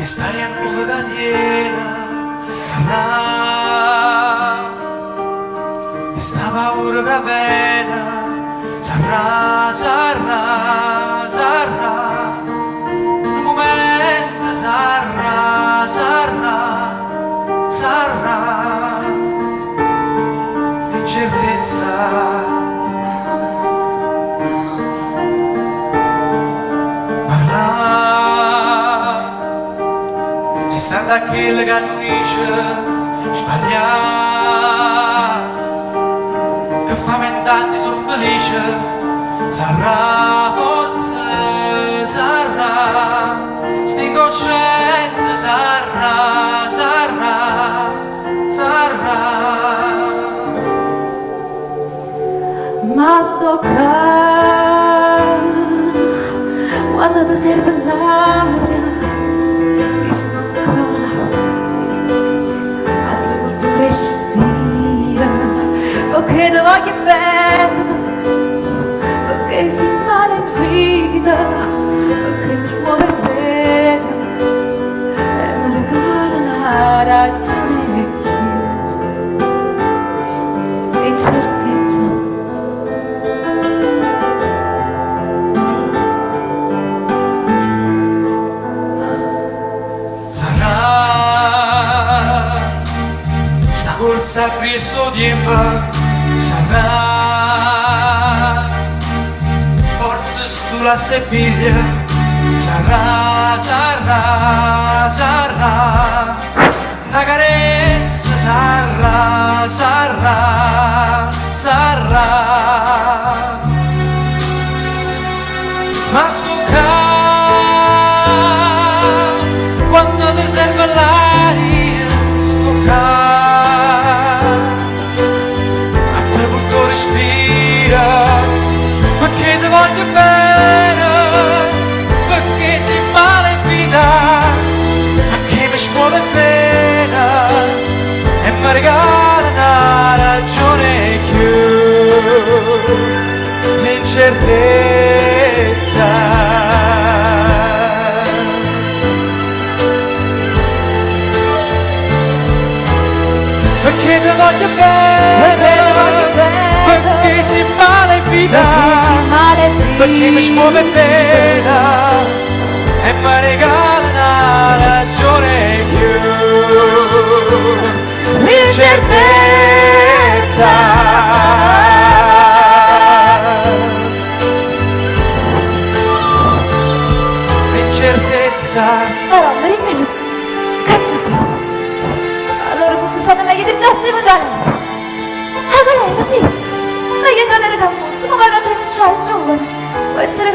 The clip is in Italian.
che stare ancora catena sarà, che sta paura che vena sarà, sarà, sarà, un momento sarà, sarà, sarà, incertezza. È stata quella che non dice sbagliare, che fa 20 anni sono felice, sarà forse, sarà, sta incoscienza, sarà, sarà, sarà. Ma sto qua, quando ti serve l'aria, perché ti voglio bene, perché sei male in vita, perché mi muove bene e mi regala una ragione più. Incertezza. Sarà sta corsa a questo tempo, sarà forse tu la sepiglia, sarà, sarà, sarà una carezza, sarà, sarà, sarà, ma sto quando ti serve l'aria, sto perché ti voglio bene, perché sei male in vita, perché mi smuove bene e mi regala una ragione più, l'incertezza. Perché ti voglio bene, perché sei male in vita, perché mi smuove bene e mi regala una ragione più, l'incertezza. L'incertezza. Allora, mi rimedio, cacchio fuoco. Allora, questo stato meglio se già stiamo galera. Ah, galera, sì. Ma che galera da molto, ma quando non c'è giovane, può essere